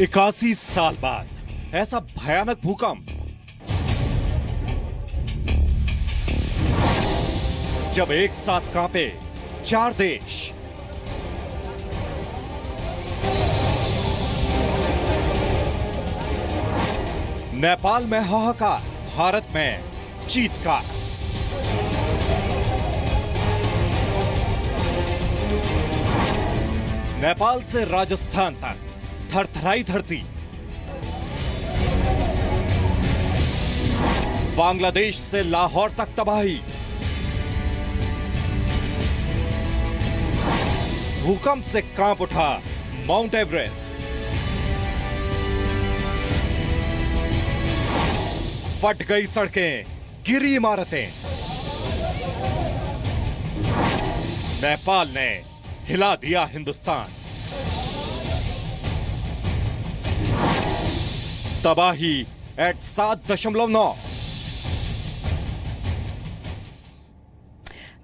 81 साल बाद ऐसा भयानक भूकंप जब एक साथ कांपे 4 देश। नेपाल में हाहाकार, भारत में चीत्कार। नेपाल से राजस्थान तक थरथराई धरती। बांग्लादेश से लाहौर तक तबाही। भूकंप से कांप उठा माउंट एवरेस्ट। फट गई सड़कें, गिरी इमारतें। नेपाल ने हिला दिया हिंदुस्तान। तबाही एट 7.9।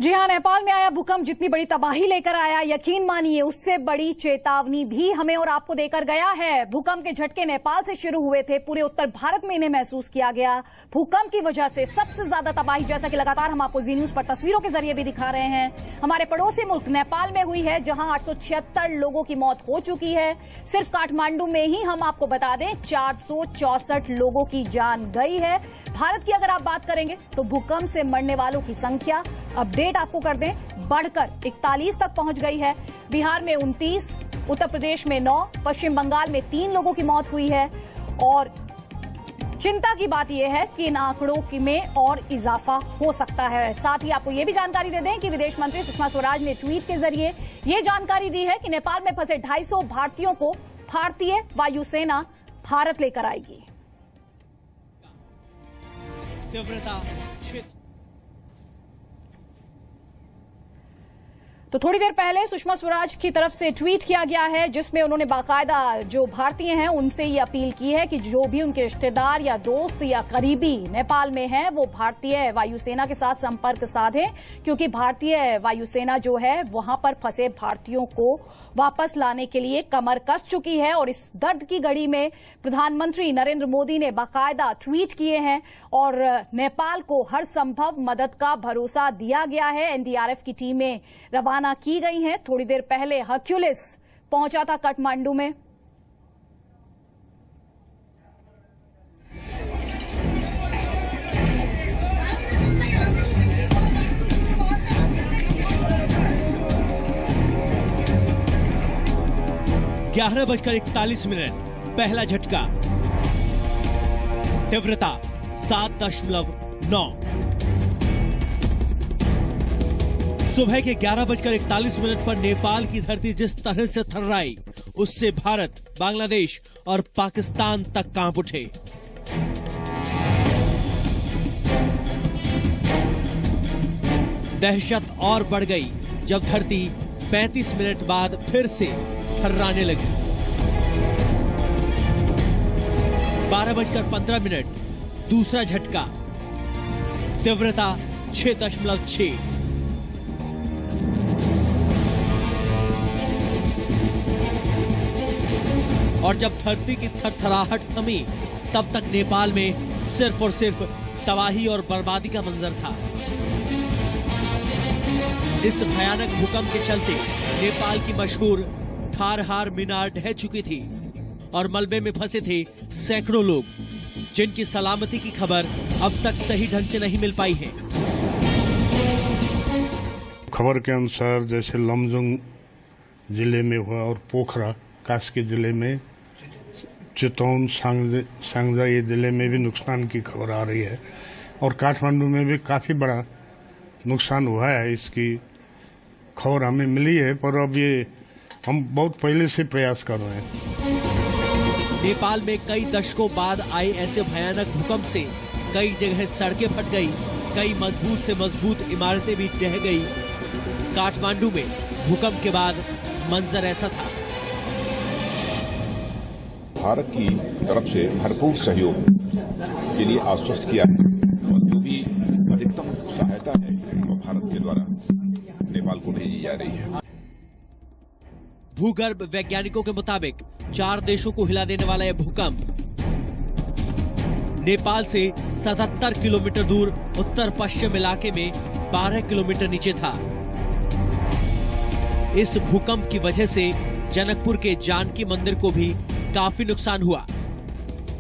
जी हां, नेपाल में आया भूकंप जितनी बड़ी तबाही लेकर आया, यकीन मानिए उससे बड़ी चेतावनी भी हमें और आपको देकर गया है। भूकंप के झटके नेपाल से शुरू हुए थे, पूरे उत्तर भारत में इन्हें महसूस किया गया। भूकंप की वजह से सबसे ज्यादा तबाही, जैसा कि लगातार हम आपको जी न्यूज पर तस्वीरों के जरिए भी दिखा रहे हैं, हमारे पड़ोसी मुल्क नेपाल में हुई है, जहां 876 लोगों की मौत हो चुकी है। सिर्फ काठमांडू में ही हम आपको बता दें 464 लोगों की जान गई है। भारत की अगर आप बात करेंगे तो भूकंप से मरने वालों की संख्या, अपडेट आपको कर दें, बढ़कर 41 तक पहुंच गई है। बिहार में 29, उत्तर प्रदेश में 9, पश्चिम बंगाल में 3 लोगों की मौत हुई है। और चिंता की बात यह है कि इन आंकड़ों में और इजाफा हो सकता है। साथ ही आपको यह भी जानकारी दे दें कि विदेश मंत्री सुषमा स्वराज ने ट्वीट के जरिए यह जानकारी दी है कि नेपाल में फंसे 250 भारतीयों को भारतीय वायुसेना भारत लेकर आएगी। तो थोड़ी देर पहले सुषमा स्वराज की तरफ से ट्वीट किया गया है, जिसमें उन्होंने बाकायदा जो भारतीय हैं उनसे ये अपील की है कि जो भी उनके रिश्तेदार या दोस्त या करीबी नेपाल में हैं, वो भारतीय वायुसेना के साथ संपर्क साधें, क्योंकि भारतीय वायुसेना जो है वहां पर फंसे भारतीयों को वापस लाने के लिए कमर कस चुकी है। और इस दर्द की घड़ी में प्रधानमंत्री नरेंद्र मोदी ने बाकायदा ट्वीट किए हैं और नेपाल को हर संभव मदद का भरोसा दिया गया है। एनडीआरएफ की टीमें रवाना की गई हैं। थोड़ी देर पहले हर्क्यूलिस पहुंचा था काठमांडू में। ग्यारह 11:41 पहला झटका, तीव्रता 7.9। सुबह के 11:41 पर नेपाल की धरती जिस तरह से थर्राई, उससे भारत, बांग्लादेश और पाकिस्तान तक कांप उठे। दहशत और बढ़ गई जब धरती 35 मिनट बाद फिर से थर्राने लगी। 12:15 दूसरा झटका, तीव्रता 6.6। और जब धरती की थरथराहट थमी, तब तक नेपाल में सिर्फ और सिर्फ तबाही और बर्बादी का मंजर था। इस भयानक भूकंप के चलते नेपाल की मशहूर थारहार मीनार ढह चुकी थी और मलबे में फंसे थे सैकड़ों लोग, जिनकी सलामती की खबर अब तक सही ढंग से नहीं मिल पाई है। खबर के अनुसार जैसे लमजुंग जिले में हुआ और पोखरा कास्की जिले में, चितौन, सांगजा ये जिले में भी नुकसान की खबर आ रही है। और काठमांडू में भी काफी बड़ा नुकसान हुआ है, इसकी खबर हमें मिली है। पर अब ये हम बहुत पहले से प्रयास कर रहे हैं। नेपाल में कई दशकों बाद आए ऐसे भयानक भूकंप से कई जगह सड़कें फट गई, कई मजबूत से मजबूत इमारतें भी ढह गई। काठमांडू में भूकंप के बाद मंजर ऐसा था। भारत की तरफ से भरपूर सहयोग के लिए आश्वस्त किया है और जो भी अधिकतम सहायता है वो भारत के द्वारा नेपाल को भेजी जा रही है। भूगर्भ वैज्ञानिकों के मुताबिक 4 देशों को हिला देने वाला यह भूकंप नेपाल से 77 किलोमीटर दूर उत्तर पश्चिम इलाके में 12 किलोमीटर नीचे था। इस भूकंप की वजह से जनकपुर के जानकी मंदिर को भी काफी नुकसान हुआ।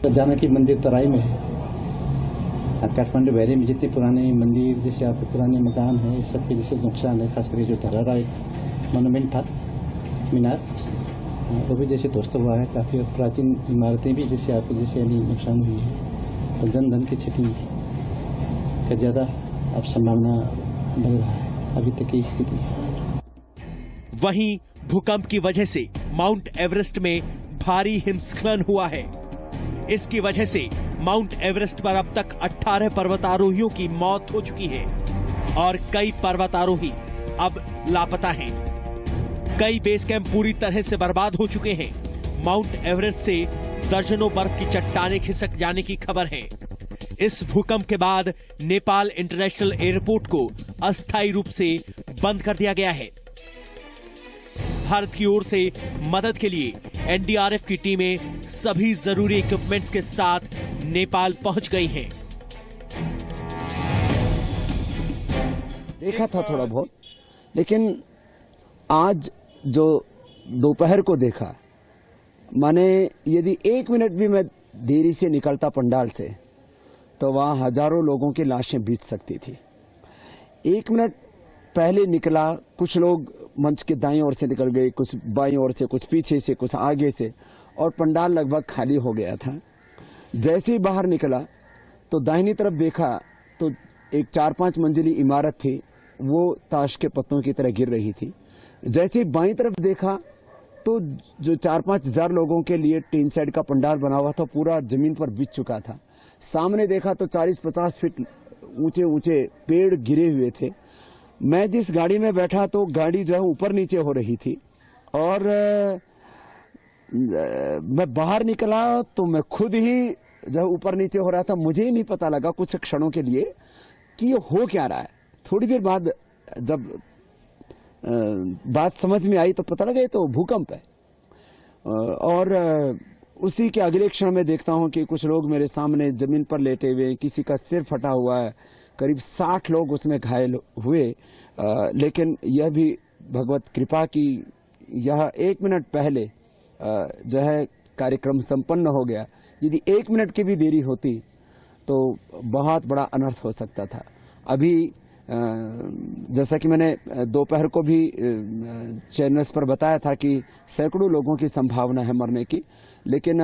जानकी मंदिर तराई में है। काठमांडू वैली में जितने पुराने मंदिर जैसे आपके पुराने मकान हैं इस सबके जैसे नुकसान है। खास करके जो धरारा एक मोनूमेंट था मीनार वो भी जैसे ध्वस्त हुआ है। काफी प्राचीन इमारतें भी जैसे आपको जैसे नुकसान हुई है। तो जन धन की क्षति का ज्यादा अब संभावना लग रहा है अभी तक की स्थिति। वहीं भूकंप की वजह से माउंट एवरेस्ट में भारी हिमस्खलन हुआ है। इसकी वजह से माउंट एवरेस्ट पर अब तक 18 पर्वतारोहियों की मौत हो चुकी है और कई पर्वतारोही अब लापता हैं। कई बेस कैंप पूरी तरह से बर्बाद हो चुके हैं। माउंट एवरेस्ट से दर्जनों बर्फ की चट्टानें खिसक जाने की खबर है। इस भूकंप के बाद नेपाल इंटरनेशनल एयरपोर्ट को अस्थायी रूप से बंद कर दिया गया है। भारत की ओर से मदद के लिए एनडीआरएफ की टीमें सभी जरूरी इक्विपमेंट्स के साथ नेपाल पहुंच गई हैं। देखा था थोड़ा बहुत, लेकिन आज जो दोपहर को देखा, माने यदि 1 मिनट भी मैं देरी से निकलता पंडाल से तो वहां हजारों लोगों की लाशें बीत सकती थी। 1 मिनट पहले निकला, कुछ लोग मंच के दाईं ओर से निकल गए, कुछ बाईं ओर से, कुछ पीछे से, कुछ आगे से, और पंडाल लगभग खाली हो गया था। जैसे ही बाहर निकला तो दाहिनी तरफ देखा तो एक 4-5 मंजिली इमारत थी, वो ताश के पत्तों की तरह गिर रही थी। जैसे ही बाईं तरफ देखा तो जो 4-5 हजार लोगों के लिए टीन शेड का पंडाल बना हुआ था पूरा जमीन पर बिछ चुका था। सामने देखा तो 40-50 फीट ऊंचे ऊंचे पेड़ गिरे हुए थे। मैं जिस गाड़ी में बैठा तो गाड़ी जो है ऊपर नीचे हो रही थी, और मैं बाहर निकला तो मैं खुद ही जो ऊपर नीचे हो रहा था। मुझे ही नहीं पता लगा कुछ क्षणों के लिए कि ये हो क्या रहा है। थोड़ी देर बाद जब बात समझ में आई तो पता लगा ये तो भूकंप है। और उसी के अगले क्षण में देखता हूं कि कुछ लोग मेरे सामने जमीन पर लेटे हुए, किसी का सिर फटा हुआ है, करीब 60 लोग उसमें घायल हुए। लेकिन यह भी भगवत कृपा की यह 1 मिनट पहले जो है कार्यक्रम संपन्न हो गया। यदि 1 मिनट की भी देरी होती तो बहुत बड़ा अनर्थ हो सकता था। अभी जैसा कि मैंने दोपहर को भी चैनल्स पर बताया था कि सैकड़ों लोगों की संभावना है मरने की, लेकिन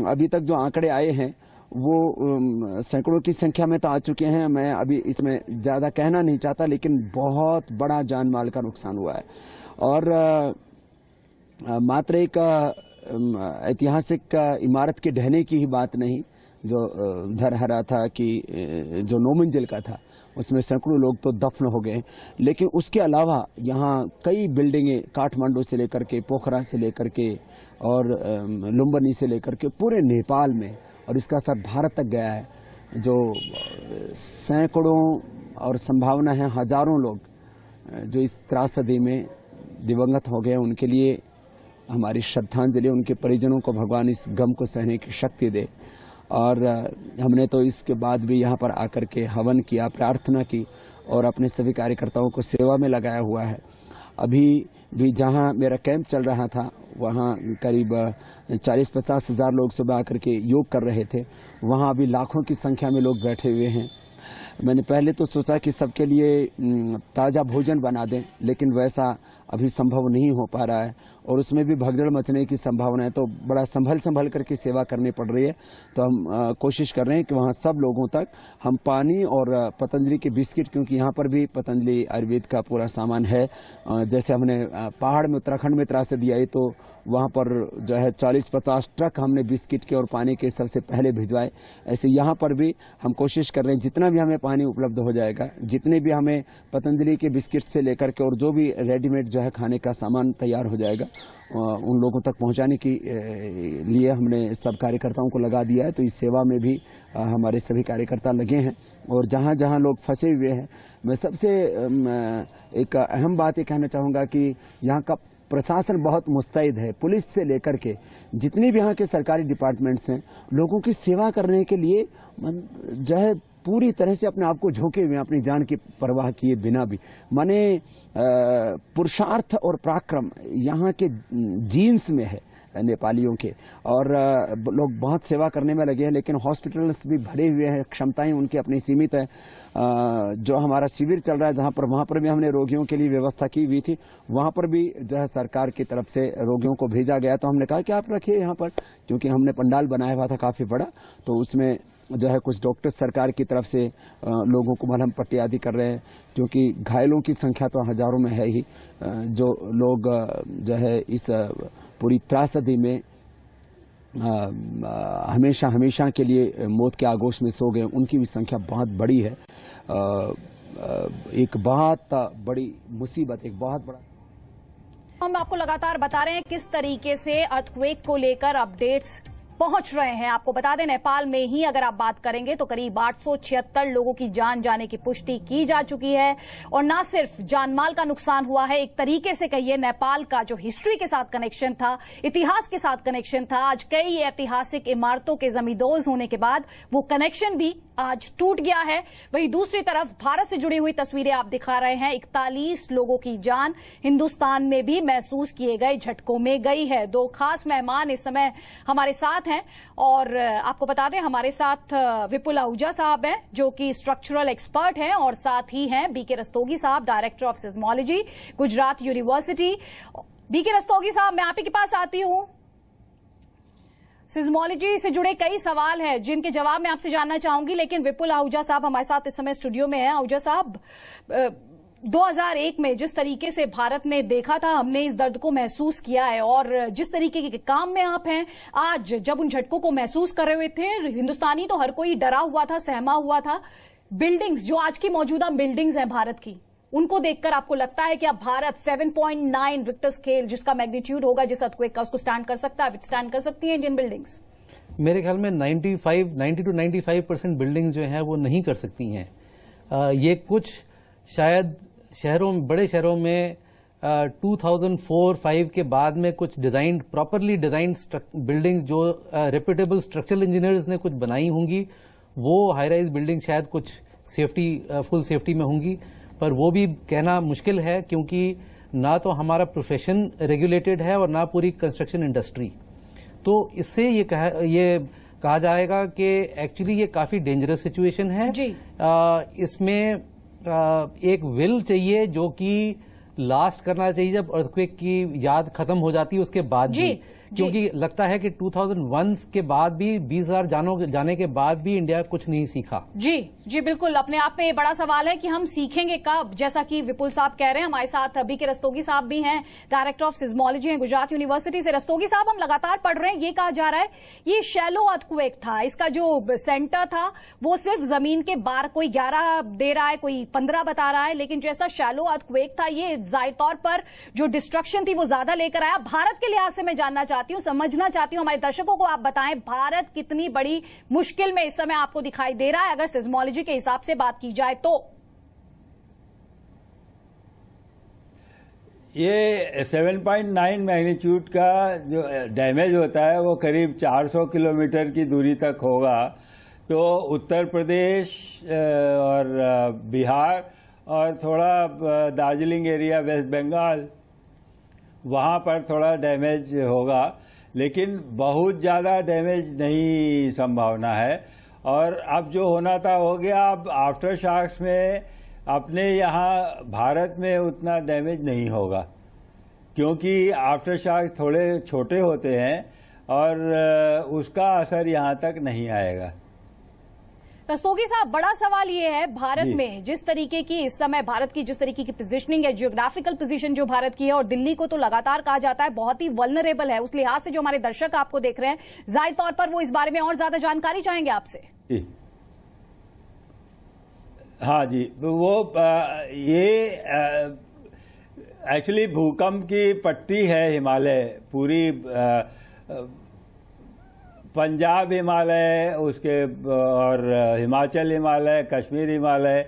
अभी तक जो आंकड़े आए हैं वो सैकड़ों की संख्या में तो आ चुके हैं। मैं अभी इसमें ज्यादा कहना नहीं चाहता, लेकिन बहुत बड़ा जान माल का नुकसान हुआ है। और मात्र एक ऐतिहासिक इमारत के ढहने की ही बात नहीं, जो धरहरा था कि जो 9 मंजिल का था उसमें सैकड़ों लोग तो दफन हो गए। लेकिन उसके अलावा यहाँ कई बिल्डिंगें काठमांडू से लेकर के, पोखरा से लेकर के और लुम्बिनी से लेकर के पूरे नेपाल में, और इसका असर भारत तक गया है। जो सैकड़ों और संभावना है हजारों लोग जो इस त्रासदी में दिवंगत हो गए, उनके लिए हमारी श्रद्धांजलि। उनके परिजनों को भगवान इस गम को सहने की शक्ति दे। और हमने तो इसके बाद भी यहाँ पर आकर के हवन किया, प्रार्थना की और अपने सभी कार्यकर्ताओं को सेवा में लगाया हुआ है। अभी भी जहाँ मेरा कैंप चल रहा था वहाँ करीब 40-50 हजार लोग सुबह आकर के योग कर रहे थे। वहाँ अभी लाखों की संख्या में लोग बैठे हुए हैं। मैंने पहले तो सोचा कि सबके लिए ताज़ा भोजन बना दें, लेकिन वैसा अभी संभव नहीं हो पा रहा है और उसमें भी भगदड़ मचने की संभावना है। तो बड़ा संभल करके सेवा करनी पड़ रही है। तो हम कोशिश कर रहे हैं कि वहाँ सब लोगों तक हम पानी और पतंजलि के बिस्किट, क्योंकि यहाँ पर भी पतंजलि आयुर्वेद का पूरा सामान है। जैसे हमने पहाड़ में उत्तराखंड में त्रासदी आई तो वहाँ पर जो है 40-50 ट्रक हमने बिस्किट के और पानी के सबसे पहले भिजवाए। ऐसे यहाँ पर भी हम कोशिश कर रहे हैं जितना भी हमें पानी उपलब्ध हो जाएगा, जितने भी हमें पतंजलि के बिस्किट से लेकर के और जो भी रेडीमेड जो है खाने का सामान तैयार हो जाएगा उन लोगों तक पहुंचाने के लिए हमने सब कार्यकर्ताओं को लगा दिया है। तो इस सेवा में भी हमारे सभी कार्यकर्ता लगे हैं। और जहां जहां लोग फंसे हुए हैं, मैं सबसे एक अहम बात ये कहना चाहूँगा कि यहाँ का प्रशासन बहुत मुस्तैद है, पुलिस से लेकर के जितने भी यहाँ के सरकारी डिपार्टमेंट्स हैं, लोगों की सेवा करने के लिए जो है पूरी तरह से अपने आप को झोंके हुए, अपनी जान की परवाह किए बिना भी। माने पुरुषार्थ और पराक्रम यहाँ के जीन्स में है नेपालियों के, और लोग बहुत सेवा करने में लगे हैं। लेकिन हॉस्पिटल्स भी भरे हुए हैं, क्षमताएं उनकी अपनी सीमित है। जो हमारा शिविर चल रहा है जहां पर, वहां पर भी हमने रोगियों के लिए व्यवस्था की हुई थी, वहां पर भी जो है सरकार की तरफ से रोगियों को भेजा गया। तो हमने कहा कि आप रखिए यहाँ पर, क्योंकि हमने पंडाल बनाया हुआ था काफी बड़ा, तो उसमें जो है कुछ डॉक्टर सरकार की तरफ से लोगों को मलहम पट्टी आदि कर रहे हैं, क्योंकि घायलों की संख्या तो हजारों में है ही। जो लोग जो है इस पूरी त्रासदी में हमेशा के लिए मौत के आगोश में सो गए, उनकी भी संख्या बहुत बड़ी है। एक बहुत बड़ी मुसीबत, एक बहुत बड़ा। हम आपको लगातार बता रहे हैं किस तरीके से अर्थक्वेक को लेकर अपडेट्स पहुंच रहे हैं। आपको बता दें, नेपाल में ही अगर आप बात करेंगे तो करीब 876 लोगों की जान जाने की पुष्टि की जा चुकी है। और ना सिर्फ जानमाल का नुकसान हुआ है, एक तरीके से कहिए नेपाल का जो हिस्ट्री के साथ कनेक्शन था, इतिहास के साथ कनेक्शन था, आज कई ऐतिहासिक इमारतों के जमींदोज होने के बाद वो कनेक्शन भी आज टूट गया है। वहीं दूसरी तरफ भारत से जुड़ी हुई तस्वीरें आप दिखा रहे हैं। 41 लोगों की जान हिंदुस्तान में भी महसूस किए गए झटकों में गई है। दो खास मेहमान इस समय हमारे साथ हैं, और आपको बता दें हमारे साथ विपुल आहूजा साहब हैं जो कि स्ट्रक्चरल एक्सपर्ट हैं, और साथ ही हैं बीके रस्तोगी साहब, director of seismology, Gujarat university. B K Rastogi साहब, मैं आप ही के पास आती हूं। सिज्मोलॉजी से जुड़े कई सवाल हैं जिनके जवाब मैं आपसे जानना चाहूंगी, लेकिन विपुल आहूजा साहब हमारे साथ इस समय स्टूडियो में हैं। आहूजा साहब, 2001 में जिस तरीके से भारत ने देखा था, हमने इस दर्द को महसूस किया है, और जिस तरीके के काम में आप हैं आज, जब उन झटकों को महसूस कर रहे हुए थे, हिंदुस्तानी तो हर कोई डरा हुआ था, सहमा हुआ था। बिल्डिंग्स, जो आज की मौजूदा बिल्डिंग्स हैं भारत की, उनको देखकर आपको लगता है कि अब भारत 7.9 रिक्टर स्केल जिसका मैग्नीट्यूड होगा जिस अर्थक्वेक का, उसको स्टैंड कर सकता है, विथस्टैंड कर सकती है इंडियन बिल्डिंग्स? मेरे ख्याल में 90 to 95% बिल्डिंग जो है वो नहीं कर सकती हैं। ये कुछ शायद बड़े शहरों में 2004-05 के बाद में कुछ प्रॉपरली डिजाइन बिल्डिंग जो रेप्यूटेबल स्ट्रक्चरल इंजीनियर्स ने कुछ बनाई होंगी, वो हाई राइज बिल्डिंग शायद कुछ फुल सेफ्टी में होंगी, पर वो भी कहना मुश्किल है, क्योंकि ना तो हमारा प्रोफेशन रेगुलेटेड है और ना पूरी कंस्ट्रक्शन इंडस्ट्री। तो इससे ये कहा जाएगा कि एक्चुअली ये काफी डेंजरस सिचुएशन है जी। इसमें एक विल चाहिए जो कि लास्ट करना चाहिए जब अर्थक्वेक की याद खत्म हो जाती है उसके बाद भी, क्योंकि लगता है कि 2001 के बाद भी 20,000 जाने के बाद भी इंडिया कुछ नहीं सीखा। जी बिल्कुल, अपने आप में ये बड़ा सवाल है कि हम सीखेंगे कब। जैसा कि विपुल साहब कह रहे हैं, हमारे साथ बीके रस्तोगी साहब भी हैं, डायरेक्टर ऑफ सिज्मोलॉजी हैं गुजरात यूनिवर्सिटी से। रस्तोगी साहब, हम लगातार पढ़ रहे हैं, ये कहा जा रहा है ये शैलो अर्थक्वेक था, इसका जो सेंटर था वो सिर्फ जमीन के बार, कोई 11 दे रहा है, कोई 15 बता रहा है, लेकिन जैसा शैलो अर्थक्वेक था, ये जाहिर तौर पर जो डिस्ट्रक्शन थी वो ज्यादा लेकर आया। भारत के लिहाज से मैं जानना चाहती हूँ, समझना चाहती हूँ, हमारे दर्शकों को आप बताएं, भारत कितनी बड़ी मुश्किल में इस समय आपको दिखाई दे रहा है अगर सिज्मोलॉजी के हिसाब से बात की जाए तो? ये 7.9 मैग्नीट्यूड का जो डैमेज होता है वो करीब 400 किलोमीटर की दूरी तक होगा। तो उत्तर प्रदेश और बिहार और थोड़ा दार्जिलिंग एरिया, वेस्ट बंगाल, वहाँ पर थोड़ा डैमेज होगा, लेकिन बहुत ज़्यादा डैमेज नहीं संभावना है। और अब जो होना था हो गया। अब आफ्टर शॉक्स में अपने यहाँ भारत में उतना डैमेज नहीं होगा, क्योंकि आफ्टर शॉक्स थोड़े छोटे होते हैं और उसका असर यहाँ तक नहीं आएगा। रस्तोगी साहब, बड़ा सवाल ये है, भारत में जिस तरीके की इस समय भारत की जिस तरीके की पोजीशनिंग है, जियोग्राफिकल पोजीशन जो भारत की है, और दिल्ली को तो लगातार कहा जाता है बहुत ही वल्नरेबल है, उस लिहाज से जो हमारे दर्शक आपको देख रहे हैं, जाहिर तौर पर वो इस बारे में और ज्यादा जानकारी चाहेंगे आपसे। हाँ जी, वो ये एक्चुअली भूकंप की पट्टी है हिमालय, पूरी पंजाब हिमालय, उसके और हिमाचल हिमालय, कश्मीर हिमालय,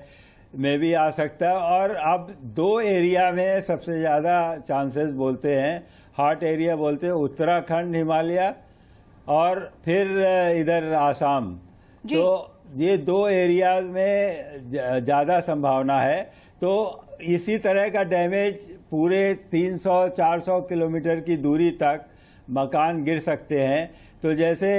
में भी आ सकता है। और अब 2 एरिया में सबसे ज़्यादा चांसेस बोलते हैं, हॉट एरिया बोलते हैं, उत्तराखंड, हिमालय और फिर इधर आसाम। तो ये 2 एरिया में ज़्यादा संभावना है। तो इसी तरह का डैमेज पूरे 300-400 किलोमीटर की दूरी तक मकान गिर सकते हैं। तो जैसे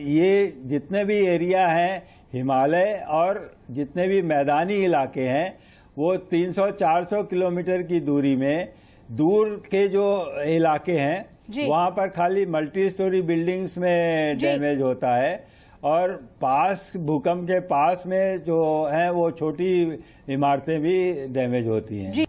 ये जितने भी एरिया हैं हिमालय और जितने भी मैदानी इलाके हैं वो 300-400 किलोमीटर की दूरी में, दूर के जो इलाके हैं वहां पर खाली मल्टी स्टोरी बिल्डिंग्स में डैमेज होता है और पास, भूकंप के पास में जो है वो छोटी इमारतें भी डैमेज होती हैं।